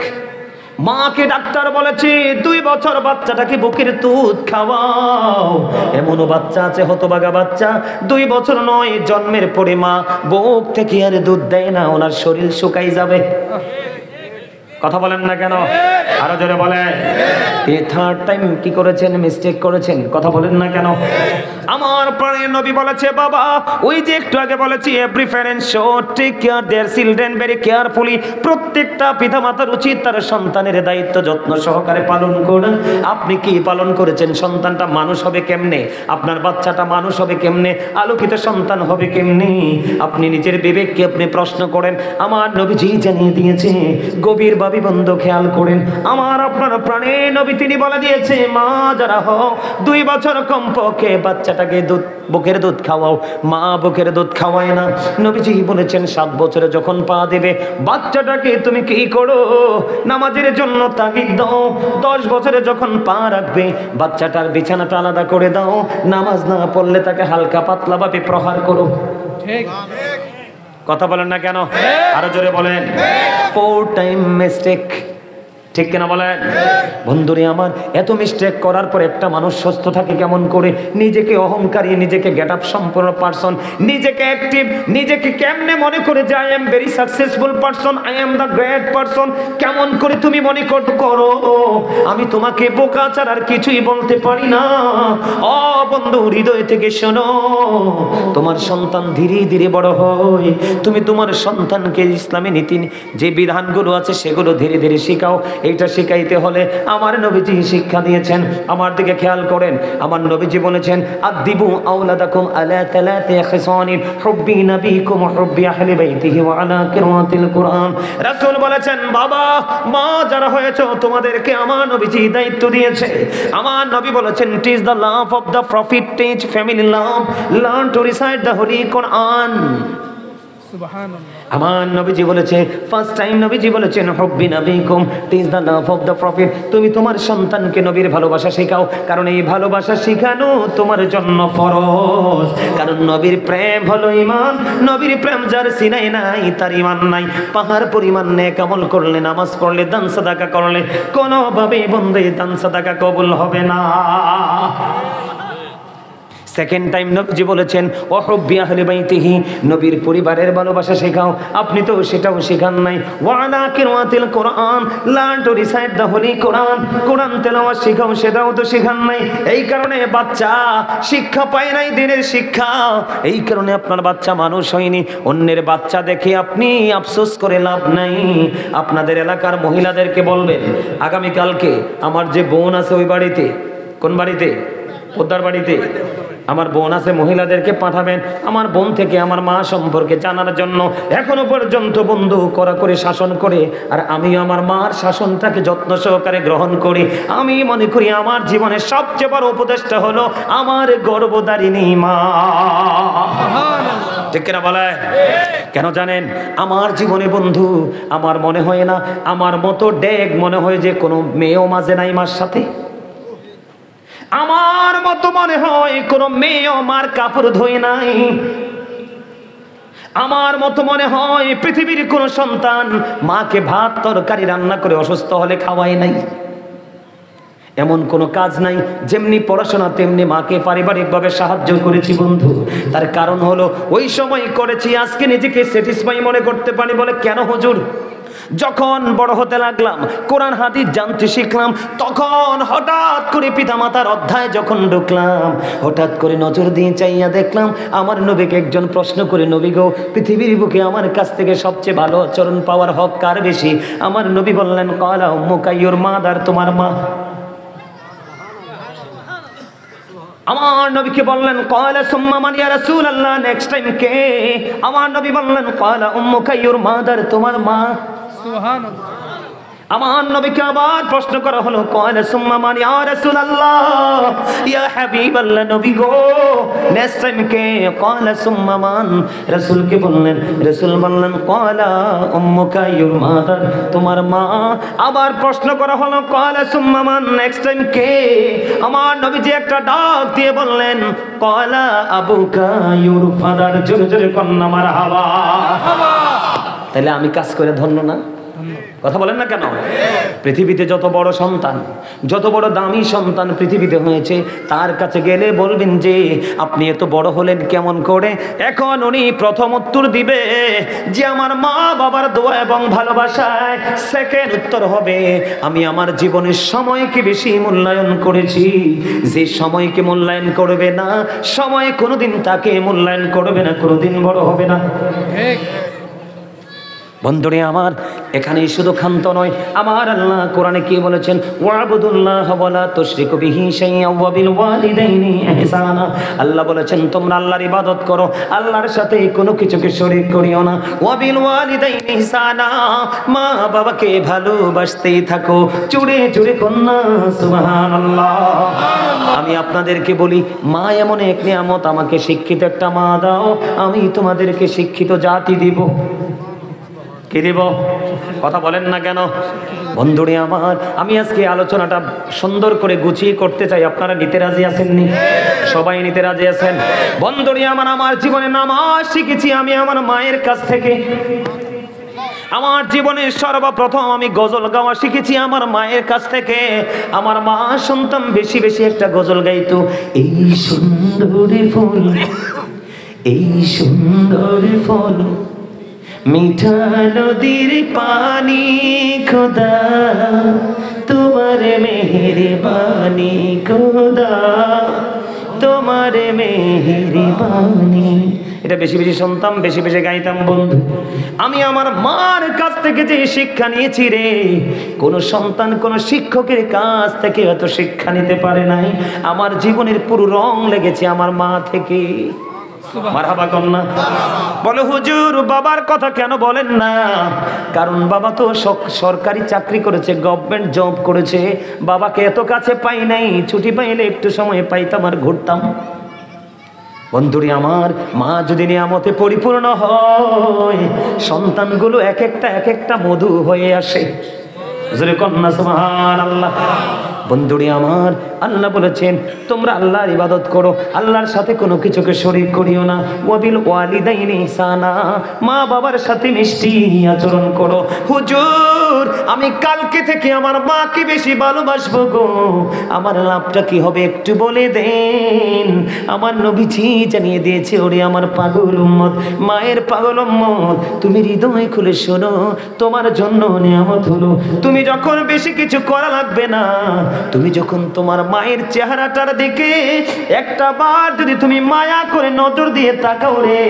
মাকে ডাক্তার বলেছে 2 বছর বাচ্চাটাকে বুকের দুধ খাওয়াও। এমনও বাচ্চা আছে, হতভাগা বাচ্চা, 2 বছর নয়, জন্মের পরে মা বুক থেকে আর দুধ দেয় না, ওনার শরীর শুকাই যাবে। কথা বলেন না কেন? আরো জোরে বলেন। এই 3rd টাইম কি করেছেন? মিস্টেক করেছেন। কথা বলেন না কেন? আমার প্রাণের নবী বলেছে, বাবা ওই যে একটু আগে বলেছি, every parent should take care their children very carefully. প্রত্যেকটা পিতামাতার উচিত তার সন্তানের দায়িত্ব যত্ন সহকারে পালন করেন। আপনি কি পালন করেছেন? সন্তানটা মানুষ হবে কেমনে? আপনার বাচ্চাটা মানুষ হবে কেমনে? আলোকিত সন্তান হবে কেমনে? আপনি নিজের বিবেককে আপনি প্রশ্ন করেন। আমার নবীজি জানিয়ে দিয়েছে, গভীর ভাবে বন্ধু খেয়াল করেন, আমার আপনার প্রাণের নবী তিনি বলে দিয়েছে, মা যারা হও 2 বছর কমপক্ষে বাচ্চাটাকে দুধ, বুকের দুধ খাওয়াও। মা বুকের দুধ খাওয়ায় না। নবীজি বলেছেন 7 বছরে যখন পা দেবে, বাচ্চাটাকে তুমি কি করো? নামাজের জন্য তাগিদ দাও। 10 বছরে যখন পা রাখবে, বাচ্চাটার বিছানাটা আলাদা করে দাও। নামাজ না পড়লে তাকে হালকা পাতলা ভাবে প্রহার করো। ঠিক। কথা বলেন না কেন? আরো জোরে বলেন। 4 টাইম মিস্টেক। ঠিক কিনা বলেন? বন্ধুরে আমার, এত মিস্টেক করার পর একটা মানুষ সুস্থ থাকে কেমন করে? নিজেকে অহংকারী, নিজেকে গেট আপ সম্পন্ন পারসন, নিজেকে অ্যাক্টিভ, নিজেকে কেমনে মনে করে যে I am very successful person, I am the great person. কেমন করে তুমি মনে করো আমি তোমাকে বোকা ছাড়া আর কিছুই বলতে পারি না? ও বন্ধু, হৃদয় থেকে শোনো, তোমার সন্তান ধীরে ধীরে বড় হয়, তুমি তোমার সন্তানকে ইসলামী নীতি যে বিধানগুলো আছে সেগুলো ধীরে ধীরে শেখাও। এইটা শিখাইতে হলে আমার নবীজি শিক্ষা দিয়েছেন। আমার দিকে খেয়াল করেন, আমার নবীজি বলেছেন, আদিবু আওলাদাকুম আলা তালাতি খিসানিন হুব্বি নবীকুম হুব্বি আহলি বাইতিহি ওয়া আলা কিরাতিল কুরআন। রাসূল বলেছেন, বাবা মা যারা হয়েছে তোমাদেরকে আমার নবীজি দায়িত্ব দিয়েছে। আমার নবী বলেছেন, it is the love of the prophet, teach family love, learn to recite the holy Quran. আমার নবীজি বলেছে, ফার্স্ট টাইম নবীজি বলেছেন হুব্বি নবীকুম it's the love of the prophet. তুমি তোমার সন্তানকে নবীর ভালোবাসা শেখাও, কারণ এই ভালোবাসা শেখানো তোমার জন্য ফরজ। কারণ নবীর প্রেম হলো ঈমান, নবীর প্রেম যার সিনায় নাই তার ঈমান নাই। পাহাড় পরিমাণ নেক আমল করলে, নামাজ পড়লে, দান সাদাকা করলে, কোনোভাবেই বন্ধু দান সাদাকা কবুল হবে না। সেকেন্ড টাইম নবীজি বলেছেন ওয়াহুব্বি আহলি বাইতিহি, নবীর পরিবারের ভালোবাসা শেখাও। আপনি তো সেটাও শেখান নাই। ওয়ালা কিরাতিল কোরআন, learn to recite the holy Quran, Quran তেলাওয়াত শেখাও, সেটাও তো শেখান নাই। এই কারণে বাচ্চা শিক্ষা পায় নাই, দিনের শিক্ষা। এই কারণে আপনার বাচ্চা মানুষ হয়নি। অন্যের বাচ্চা দেখে আপনি আফসোস করে লাভ নাই। আপনাদের এলাকার মহিলাদেরকে বলবেন, আগামীকালকে আমার যে বোন আছে ওই বাড়িতে, কোন বাড়িতে? পোদ্দার বাড়িতে আমার বোন আছে, মহিলাদেরকে পাঠাবেন আমার বোন থেকে আমার মা সম্পর্কে জানার জন্য। এখনো পর্যন্ত বন্ধু করা করে শাসন করে, আর আমি আমার মার শাসনটাকে যত্ন সহকারে গ্রহণ করি। আমি মনে করি আমার জীবনের সবচেয়ে বড় উপদেশটা হলো আমার গর্ভধারিণী মা। ঠিক কিনা বলে? কেন জানেন? আমার জীবনে বন্ধু আমার মনে হয় না আমার মতো ডেগ মনে হয় যে কোনো মেয়েও মাঝে নাই মার সাথে। আমার মতো মনে হয় কোন মেয়ে মার কাপড় ধোয় নাই। আমার মতো মনে হয় পৃথিবীর কোন সন্তান মাকে ভাত তরকারি রান্না করে অসুস্থ হলে খাওয়ায় নাই। এমন কোনো কাজ নাই। যেমনি পড়াশোনা তেমনি মাকে পারিবারিকভাবে সাহায্য করেছি বন্ধু। তার কারণ হলো ওই সময় করেছি, আজকে নিজেকে স্যাটিসফাই মনে করতে পারি। বলে কেন হুজুর? যখন বড় হতে লাগলাম, কোরআন হাদিস জানতে শিখলাম, তখন হঠাৎ করে পিতামাতার অধ্যায় যখন ঢুকলাম, হঠাৎ করে নজর দিয়ে চাইয়া দেখলাম আমার নবীকে একজন প্রশ্ন করে, নবী গো, পৃথিবীর বুকে আমার কাছ থেকে সবচেয়ে ভালো আচরণ পাওয়ার হক কার বেশি? আমার নবী বললেন, ক্বালা উম্মুকা, ইউর মাদার, তোমার মা। আমার নবীকে বললেন, ক্বালা সুম্মা মান ইয়া রাসূলুল্লাহ, নেক্সট টাইম কে? আমার নবী বললেন, ক্বালা উম্মুকা, ইউর মাদার, তোমার মা। সুবহানাল্লাহ। আমার নবীকে আবার প্রশ্ন করা হলো, ক্বালা সুম্মা মান ইয়া রাসূলুল্লাহ, ইয়া হাবিবাল্লাহ, নবী গো, নেক্সট টাইম কে? ক্বালা সুম্মা মান। রাসূলকে বললেন, রাসূল বললেন, ক্বালা উম্মুকা, ইউর মাদার, তোমার মা। আবার প্রশ্ন করা হলো, ক্বালা সুম্মা মান, নেক্সট টাইম কে? আমার নবীজি একটা ডাক দিয়ে বললেন, ক্বালা আবুকা, ইউর ফাদার। জোরে জোরে কন্যা মারহাবা। তাহলে আমি কাজ করে ধন্য না? কথা বলেন না কেন? পৃথিবীতে যত বড় সন্তান, যত বড় দামি সন্তান পৃথিবীতে হয়েছে, তার কাছে গেলে বলবেন যে আপনি এত বড় হলেন কেমন করে? এখন উনি প্রথম উত্তর দিবে যে আমার মা বাবার দোয়া এবং ভালোবাসায়। সেকেন্ড উত্তর হবে আমি আমার জীবনের সময়কে বেশি মূল্যায়ন করেছি। যে সময়কে মূল্যায়ন করবে না, সময় কোনোদিন তাকে মূল্যায়ন করবে না, কোনোদিন বড় হবে না। ঠিক বন্ধুরে আমার, এখানেই শুধু ক্ষান্ত নয়, আমার আল্লাহ কোরআনে কি বলেছেন? ওয়াবুদুল্লাহ ওয়ালা তুশরিকু বিহি শাইআন ওয়া বিল ওয়ালিদাইনি ইহসানা। আল্লাহ বলেছেন তোমরা আল্লাহর ইবাদত করো, আল্লাহর সাথে কোনো কিছুকে শরীক করিও না। ওয়া বিল ওয়ালিদাইনি ইহসানা, মা বাবাকে ভালোবাসতেই থাকো। জোরে জোরে কন্যা সুবহানাল্লাহ। আমি আপনাদেরকে বলি, মা এমন এক নিয়ামত, আমাকে শিক্ষিত একটা মা দাও, আমি তোমাদেরকে শিক্ষিত জাতি দিব। কি দিব? কথা বলেন না কেন? বন্ধুরে আমার, আমি আজকে আলোচনাটা সুন্দর করে গুছিয়ে করতে চাই। আপনারা নিতে রাজি আছেননি? সবাই নিতে রাজি আছেন? বন্ধুরে আমার, আমার জীবনে নামাজ শিখেছি আমি আমার মায়ের কাছ থেকে। আমার জীবনের সর্বপ্রথম আমি গজল গাওয়া শিখেছি আমার মায়ের কাছ থেকে। আমার মা শুনতাম বেশি বেশি একটা গজল গাইতো, এই সুন্দর ফুল, এই সুন্দর ফল, মিঠা নদীর পানি, খোদা তোমার মেহেরবানি, খোদা তোমার মেহেরবানি। এটা বেশি বেশি শুনতাম, বেশি বেশি গাইতাম বন্ধু। আমি আমার মার কাছ থেকে যে শিক্ষা নিয়েছি রে, কোন সন্তান কোন শিক্ষকের কাছ থেকে এত শিক্ষা নিতে পারে নাই। আমার জীবনের পুরো রং লেগেছে আমার মা থেকে। মারহাবা কন্যা। বলে হুজুর বাবার কথা কেন বলেন না? কারণ বাবা তো সরকারি চাকরি করেছে, গভর্নমেন্ট জব করেছে। বাবাকে এত কাছে পাই নাই, ছুটি পাইলে একটু সময় পাইতাম আর ঘুরতাম। বন্ধুরি আমার, মা যদি নিয়ামতে পরিপূর্ণ হয়, সন্তানগুলো এক একটা মধু হয়ে আসে। জোরে কন্যা সুবহানাল্লাহ। বন্ধুরি আমার, আল্লাহ বলেছেন তোমরা আল্লাহর ইবাদত করো, আল্লাহর সাথে কোনো কিছুকে শরীক করিও না। ওয়াবিল ওয়ালিদাইনি ইহসানা, মা বাবার সাথে মিষ্টি আচরণ করো। হুজুর, আমি কালকে থেকে আমার মাকে বেশি ভালোবাসবো গো, আমার লাভটা কি হবে একটু বলে দেন। আমার নবীজি জানিয়ে দিয়েছে, ওরে আমার পাগল উম্মত, মায়ের পাগল উম্মত, তুমি হৃদয় খুলে শোনো, তোমার জন্য নিয়ামত হলো তুমি যখন বেশি কিছু করা লাগবে না, তুমি যখন তোমার মায়ের চেহারাটার দিকে একটা বার যদি তুমি মায়া করে নজর দিয়ে তাকাও রে,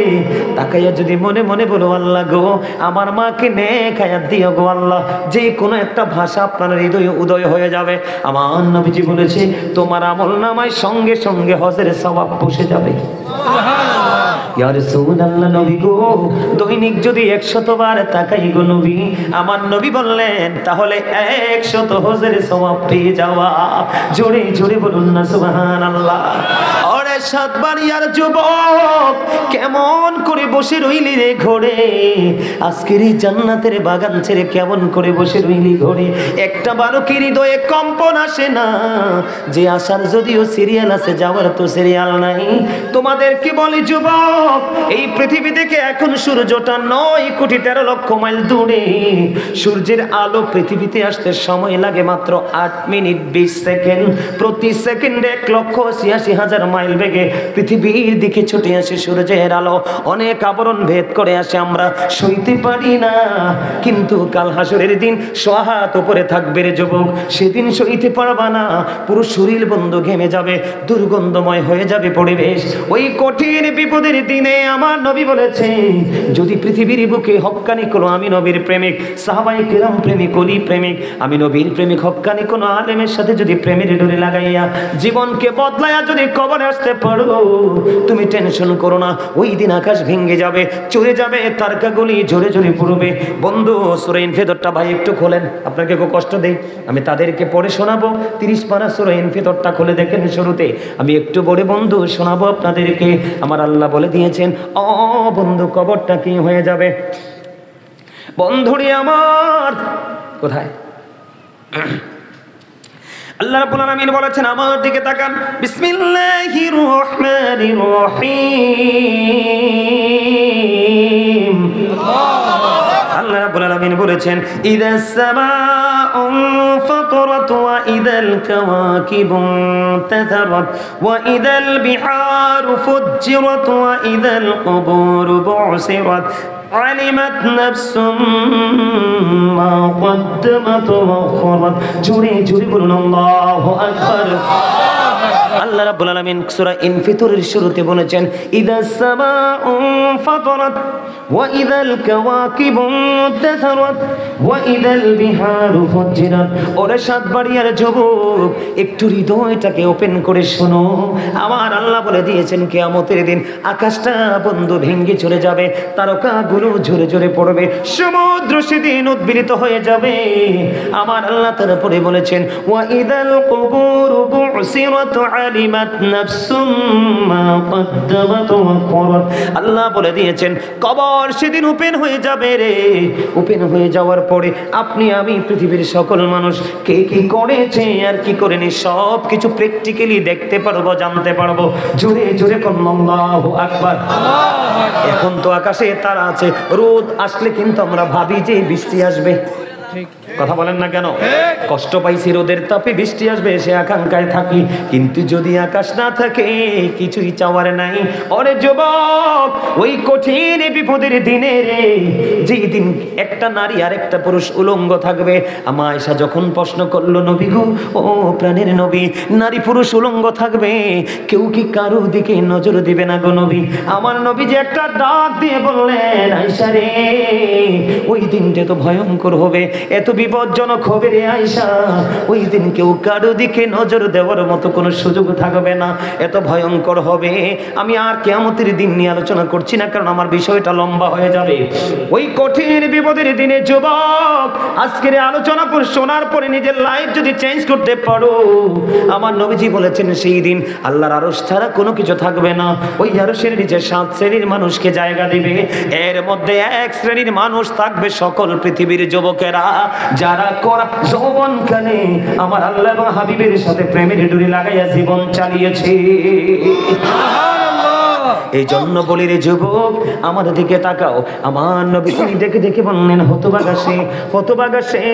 তাকাইয়া যদি মনে মনে বলো আল্লাহ গো আমার মাকে নেক হায়াত দিও গো আল্লাহ, যে কোনো একটা ভাষা আপনার হৃদয়ে উদয় হয়ে যাবে। আমার নবীজি বলেছে তোমার আমল নামায় সঙ্গে সঙ্গে হজের সওয়াব বসে যাবে। ইয়া রাসূলুল্লাহ, নবী গো দৈনিক যদি 100 বার তাকাই গো নবী, আমার নবী বললেন তাহলে 100 হজের সওয়াব পেয়ে যাওয়া। জোরে জোরে বলুন না সুবহানাল্লাহ। ওরে সাতবাড়িয়ার যুবক, কেমন করে বসে রইলি রে ঘরে, আজকের এই জান্নাতের বাগান ছেড়ে কেমন করে বসে রইলি ঘরে। একটা বারো কি হৃদয়ে কম্পন আসে না, যে আসার যদিও সিরিয়াল আছে, যাওয়ার তো সিরিয়াল নাই। তোমাদের কি বলি যুবক, এই পৃথিবী থেকে এখন সূর্যটা 9,13,00,000 মাইল দূরে, সূর্যের আলো পৃথিবীতে আসতে সময় লাগে মাত্র 8 মিনিট 20 সেকেন্ড। প্রতি সেকেন্ডে 1,86,000 মাইল বেগে পৃথিবীর দিকে ছুটে আসে সূর্যের আলো, অনেক আবরণ ভেদ করে আসে, আমরা সইতে পারি না। কিন্তু কাল হাসরের দিন সোহাত উপরে থাকবে রে যুবক, সেদিন সইতে পারবা না, পুরো শরীর বন্ধ ঘেমে যাবে, দুর্গন্ধময় হয়ে যাবে পরিবেশ। ওই কঠিন বিপদের দিনে আমার নবী বলেছে, যদি পৃথিবীর বুকে হক্কানি কোনো আমি নবীর প্রেমিক, সাহাবায়ে কেরাম প্রেমিক, ওলি প্রেমিক, আমি নবীর প্রেমিক হক্কানি কোনো আলেমের সাথে যদি প্রেমের ডোরে লাগাইয়া জীবনকে বদলাইয়া যদি কবরে আসতে পারো, তুমি টেনশন করো না, ওই দিন আকাশ ভেঙে যাবে, চলে যাবে, তারকাগুলি জোরে জোরে পড়বে। বন্ধু সূরা ইনফিতরটা ভাই একটু খোলেন, আপনাকে খুব কষ্ট দেই, আমি তাদেরকে পড়ে শোনাবো। 30 পারা সূরা ইনফিতরটা খুলে দেখেন শুরুতে, আমি একটু বড় বন্ধু শোনাবো আপনাদেরকে। আমার আল্লাহ বলে দিয়েছেন, ও বন্ধু কবরটা কি হয়ে যাবে। বন্ধুরে আমার, কোথায় আল্লাহ রাব্বুল আলামিন বলেছেন, আমার দিকে তাকান, বিসমিল্লাহির রহমানির রহিম। আল্লাহ রাব্বুল আলামিন বলেছেন, ইদাস সামাউ ফাতরাত ওয়া ইদাল কাওয়াকিবু তাথারাত ওয়া ইদাল বিহারু ফুজ্জিরাত ওয়া ইদাল কুবুরু বু'সিরাত আলিমাত নাফসুম মা কদ্দামাত ওয়া আখারাত। জোরে জোরে বলুন আল্লাহু আকবার। আল্লাহ রাব্বুল আলামিন সূরা ইনফিতরের শুরুতে বলেছেন, ইদাস সামাউ ফাতরাত ওয়া ইদাল কাওয়াকিবু তাথারাত ওয়া ইদাল বিহারু ফুজ্জিরাত। ওরে সাতবাড়িয়ার যুবক, একটু হৃদয়টাকে ওপেন করে শোনো। আমার আল্লাহ বলে দিয়েছেন কিয়ামতের দিন আকাশটা বন্ধ ভেঙে চলে যাবে, তারকাগুলো ঝরে ঝরে পড়বে, সমুদ্র সেদিন উদ্বেলিত হয়ে যাবে। আমার আল্লাহ তারপরে বলেছেন, ওয়া ইদাল কুবুরু বু'সিরাত আলিমাত নাফসুম মা কদ্দামাত ওয়া আখারাত। আল্লাহ বলে দিয়েছেন কবর সেদিন ওপেন হয়ে যাবে রে। ওপেন হয়ে যাওয়ার পরে আপনি আমি পৃথিবীর সকল মানুষ কে কি করেছে আর কি করেনি সব কিছু প্র্যাকটিক্যালি দেখতে পারবো, জানতে পারবো। জোরে জোরে আল্লাহু আকবার। এখন তো আকাশে তারা আছে, রোদ আসলে কিন্তু আমরা ভাবি যে বৃষ্টি আসবে, কথা বলেন না কেন? কষ্ট পাইছি রোদের তাপে, বৃষ্টি আসবে সে আকাঙ্ক্ষায় থাকি, কিন্তু যদি আকাশ না থাকে কিছুই চাওয়ার নাই। ওরে যুবক, ওই কঠিন বিপদের দিনে রে, যেই দিন একটা নারী আর একটা পুরুষ উলঙ্গ থাকবে, আমা আয়েশা যখন প্রশ্ন করলো, নবী গো, ও প্রাণের নবী, নারী পুরুষ উলঙ্গ থাকবে, কেউ কি কারো দিকে নজর দিবে না গো নবী? আমার নবী যে একটা ডাক দিয়ে বললেন, আয়েশা রে, ওই দিনটা তো ভয়ঙ্কর হবে, এত বিপজ্জনক হবে রে আয়েশা, ওই দিন কেউ কারো দিকে নজর দেওয়ার মতো কোনো সুযোগ থাকবে না, এত ভয়ঙ্কর হবে। আমি আর কিয়ামতের দিন নিয়ে আলোচনা করছি না, কারণ আমার বিষয়টা লম্বা হয়ে যাবে। ওই কঠিন বিপদের দিনে যুবক আজকের আলোচনা করে শোনার পরে নিজের লাইফ যদি চেঞ্জ করতে পারো, আমার নবীজি বলেছেন সেই দিন আল্লাহর আরশ ছাড়া কোনো কিছু থাকবে না। ওই আরশের নিচে 7 শ্রেণীর মানুষকে জায়গা দিবে, এর মধ্যে 1 শ্রেণীর মানুষ থাকবে সকল পৃথিবীর যুবকেরা যারা করা যৌবনকালে আমার আল্লাহ এবং হাবিবের সাথে প্রেমের ডুরি লাগাইয়া জীবন চালিয়েছে। এই জন্য বলি রে যুবক, আমার দিকে তাকাও। আমার নবী তিনি দেখে দেখে বললেন, হতভাগা সে, হতভাগা সে।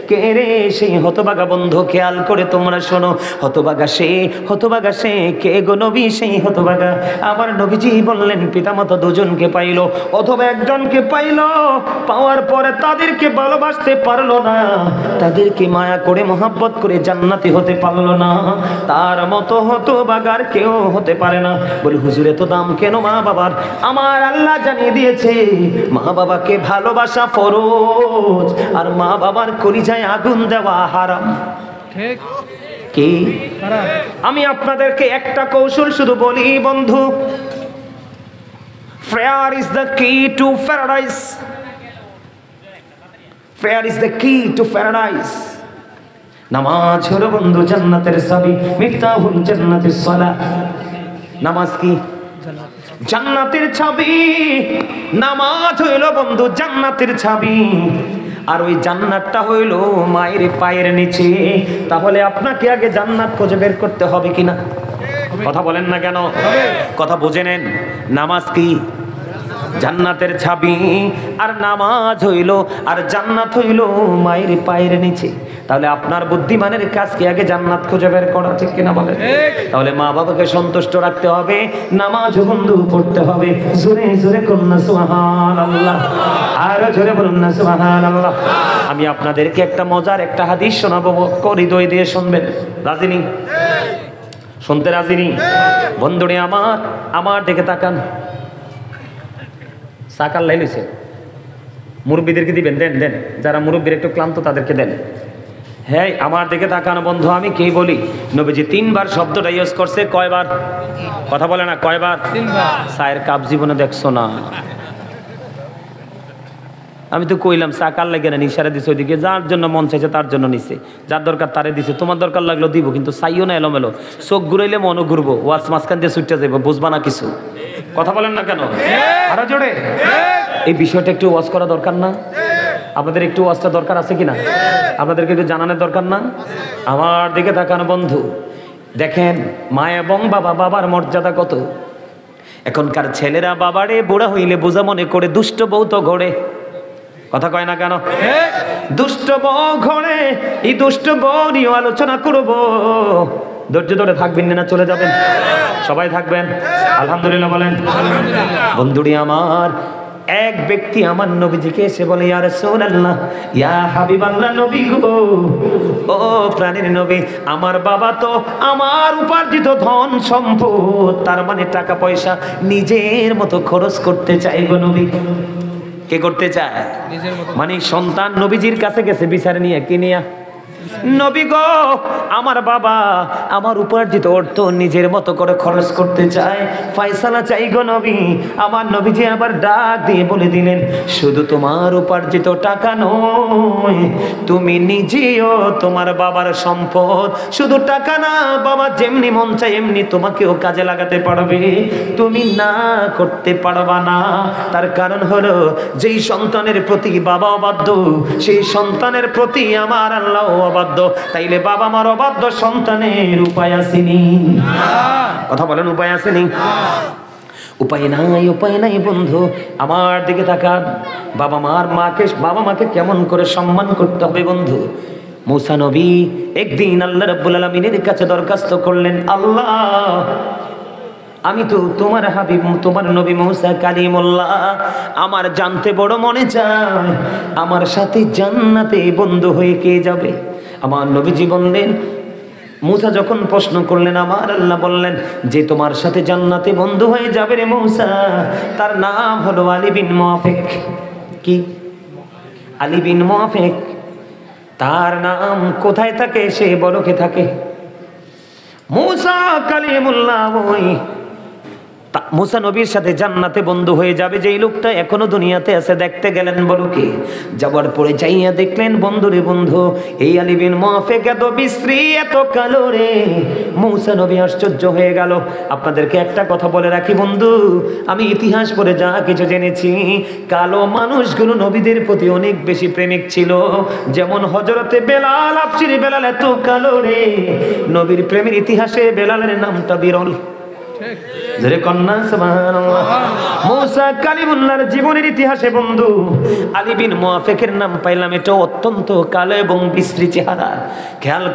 কে রে সেই হতভাগা বন্ধু? খেয়াল করে তোমরা শোনো। হতভাগা সে, হতভাগা সে। কে গো নবী সেই হতভাগা? আমার নবীজি বললেন, পিতামাতা দুজনকে পাইলো অথবা একজনকে পাইলো, পাওয়ার পরে তাদেরকে ভালোবাসতে পারলো না, তাদেরকে মায়া করে মহাব্বত করে জান্নাতি হতে পারলো না, তার মতো হতভাগার কেউ হতে পারে না। বলি হুজুর এত দাম কেন মা বাবার? আমার আল্লাহ জানিয়ে দিয়েছে মা বাবাকে ভালোবাসা ফরজ, আর মা বাবার কলিজায় আগুন দেওয়া হারাম। ঠিক কি? আমি আপনাদেরকে একটা কৌশল শুধু বলি বন্ধু, prayer is the key to paradise. Prayer is the key to paradise. নামাজ হলো বন্ধু জান্নাতের চাবি, মিফতাহুল জান্নাতিস সালাহ। নামাজ কি? জান্নাতের চাবি। নামাজ হইল বন্ধু জান্নাতের চাবি, আর ওই জান্নাতটা হইল মায়ের পায়ের নিচে। তাহলে আপনাকে আগে জান্নাত খুঁজে বের করতে হবে কিনা? কথা বলেন না কেন? কথা বুঝে নেন। নামাজ কি? জান্নাতের চাবি। আর নামাজ হইল আর জান্নাত হইল মায়ের পায়ের নিচে। তাহলে আপনার বুদ্ধিমানের কাজ কি আগে জান্নাত খুঁজে বের করা, ঠিক কিনা বলেন? তাহলে মা বাবাকে সন্তুষ্ট রাখতে হবে, নামাজ বন্ধু পড়তে হবে। জোরে জোরে করুন না সুবহানাল্লাহ, আর জোরে বলুন না সুবহানাল্লাহ। আমি আপনাদেরকে একটা মজার একটা হাদিস শোনাবো, হৃদয় দিয়ে শুনবেন। রাজি নি? শুনতে রাজি নি? বন্ধুরে আমার দিকে তাকান। সাকার লাইন হয়েছে, মুরব্বীদেরকে দিবেন, দেন দেন। যারা মুরব্বীর একটু ক্লান্ত তাদেরকে দেন। হ্যাঁ আমার দিকে তাকানো বন্ধু। আমি কি বলি? নবীজি 3 বার শব্দটা ইউজ করছে। কয়বার? কথা বলে না, কয়বার? 3 বার। চায়ের কাপ জীবনে দেখছো না? আমি তো কইলাম চা কার লাগে না, ইশারা দিছে ওইদিকে, যার জন্য মন চাইছে তার জন্য নিছে, যার দরকার তারে দিছে। তোমার দরকার লাগলো দিব, কিন্তু চাইও না এলোমেলো। চোখ ঘুরাইলে মনও ঘুরবো, ওয়াজ মাঝখান দিয়ে ছুটতে যাবো, বুঝবা না কিছু। কথা বলেন না কেন? আরো জোরে। এই বিষয়টা একটু ওয়াজ করা দরকার না? আপনাদের একটু ওয়াজটা দরকার আছে কিনা? আপনাদেরকে একটু জানানোর দরকার না? আমার দিকে তাকানো বন্ধু, দেখেন মা এবং বাবার মর্যাদা কত। এখনকার ছেলেরা বাবারে বুড়া হইলে বোঝা মনে করে দুষ্ট বউ তো ঘরে। কথা কয় না কেন? দুষ্ট বউ ঘরে। এই দুষ্ট বউ নিয়ে আলোচনা করবো। ধৈর্য ধরে থাকবেন না চলে যাবেন? সবাই থাকবেন? আলহামদুলিল্লাহ বলেন। বন্ধুরি আমার, এক ব্যক্তি আমার নবীজিকে এসে বলে, ইয়া রাসূলুল্লাহ, ইয়া হাবিবাল্লাহ, নবী গো, ও প্রাণের নবী, আমার বাবা তো আমার উপার্জিত ধন সম্পদ, তার মানে টাকা পয়সা নিজের মতো খরচ করতে চাই গো নবী। কে করতে চায়? মানে সন্তান নবীজির কাছে গেছে বিচার নিয়ে, কি নিয়া? নবী গো, আমার বাবা আমার উপার্জিত অর্থ নিজের মতো করে খরচ করতে চায়, ফয়সালা চাই গো নবী। আমার নবীজি আবার ডাক দিয়ে বলে দিলেন, শুধু তোমার উপার্জিত টাকা নয়, তুমি নিজেও তোমার বাবার সম্পদ। শুধু টাকা না, বাবা যেমনি মন চাই এমনি তোমাকেও কাজে লাগাতে পারবে, তুমি না করতে পারবা না। তার কারণ হলো, যেই সন্তানের প্রতি বাবা অবাধ্য, সেই সন্তানের প্রতি আমার আল্লাহ অবাধ্য। তাইলে বাবা মার অবাধ্য সন্তানের উপায় আসেনি। কথা বলেন, উপায় আসেনি? উপায় নাই, উপায় নাই বন্ধু। আমার দিকে তাকান। বাবা মাকে কেমন করে সম্মান করতে হবে বন্ধু। মূসা নবী একদিন আল্লাহ রাব্বুল আলামিনের কাছে দরখাস্ত করলেন, আল্লাহ, আমি তো তোমার হাবিব, তোমার নবী মূসা কালিমুল্লাহ, আমার জানতে বড় মনে চায়, আমার সাথে জান্নাতে বন্ধু হয়ে কে যাবে? আমার নবীজি বললেন, মূসা যখন প্রশ্ন করলেন, আমার আল্লাহ বললেন যে তোমার সাথে জান্নাতে বন্ধু হয়ে যাবে রে মূসা, তার নাম হলো আলী বিন মুআফিক। কি? আলী বিন মুআফিক। তার নাম কোথায় থাকে? সে বরকে থাকে। মুসা কালিমুল্লাহ ওই মুসা নবীর সাথে জান্নাতে বন্ধু হয়ে যাবে যেই লোকটা এখনো দুনিয়াতে আছে, দেখতে গেলেন বরকে। যাওয়ার পরে যাইয়া দেখলেন বন্ধুরে বন্ধু, এই আলী বিন মুআফিক এত বিশ্রী, এত কালো রে। মুসা নবী আশ্চর্য হয়ে গেল। আপনাদেরকে একটা কথা বলে রাখি বন্ধু, আমি ইতিহাস পড়ে যা কিছু জেনেছি, কালো মানুষগুলো নবীদের প্রতি অনেক বেশি প্রেমিক ছিল। যেমন হযরতে বেলাল, আফসির বেলাল এত কালো রে, নবীর প্রেমের ইতিহাসে বেলালের নামটা বিরল। জোরে কন্যা সুবহানাল্লাহ। মুসা কালিমুল্লাহর জীবনের ইতিহাসে বন্ধু আলী বিন মুআফিকের নাম পাইলাম, এটা অত্যন্ত কালো এবং বিশ্রী চেহারা। খেয়াল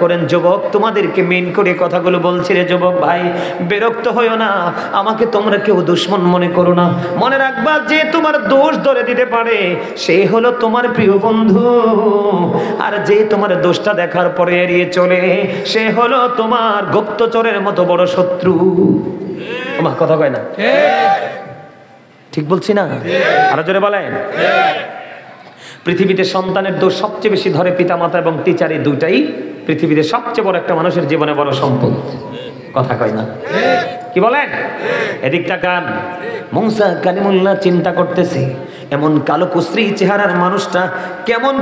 করেন যুবক, তোমাদেরকে মেন করে কথাগুলো বলছি রে যুবক ভাই, বিরক্ত হইও না, আমাকে তোমরা কেউ দুশমন মনে করো না। মনে রাখবা, যে তোমার দোষ ধরে দিতে পারে সে হলো তোমার প্রিয় বন্ধু, আর যে তোমার দোষটা দেখার পরে এড়িয়ে চলে সে হলো তোমার গুপ্তচরের মতো বড় শত্রু। আমার কথা কয় না? ঠিক বলছি না? আরো জোরে বলেন। পৃথিবীতে সন্তানের দোষ সবচেয়ে বেশি ধরে পিতামাতা এবং টিচার, এই দুইটাই পৃথিবীতে সবচেয়ে বড় একটা মানুষের জীবনে বড় সম্পদ। কথা কয় না? কি বলেন? এদিকটা কান। মুসা কালিমুল্লাহ চিন্তা করতেছে, এমন কালো কুশ্রী চেহারার মানুষটা কেমন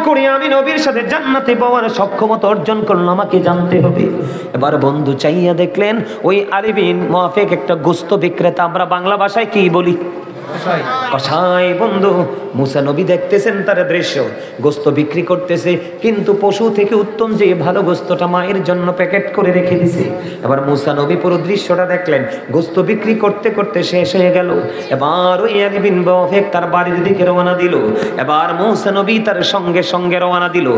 করে আমি নবীর সাথে জান্নাতে পাওয়ার সক্ষমতা অর্জন করলাম, আমাকে জানতে হবে। এবার বন্ধু চাইয়া দেখলেন ওই আলী বিন মুআফিক একটা গোস্ত বিক্রেতা, আমরা বাংলা ভাষায় কি বলি? কসাই। বন্ধু মুসা নবী দেখতেছেন তার দৃশ্য, গোস্ত বিক্রি করতেছে, কিন্তু পশু থেকে উত্তম যে ভালো গোস্তটা মায়ের জন্য প্যাকেট করে রেখে দিছে। এবার মুসা নবী পুরো দৃশ্যটা দেখলেন, গোস্ত বিক্রি করতে করতে শেষ হয়ে গেল। এবার ওই আলী বিন মুআফিক তার বাড়ির দিকে রওনা দিল। এবার মুসা নবী তার সঙ্গে সঙ্গে রওনা দিল।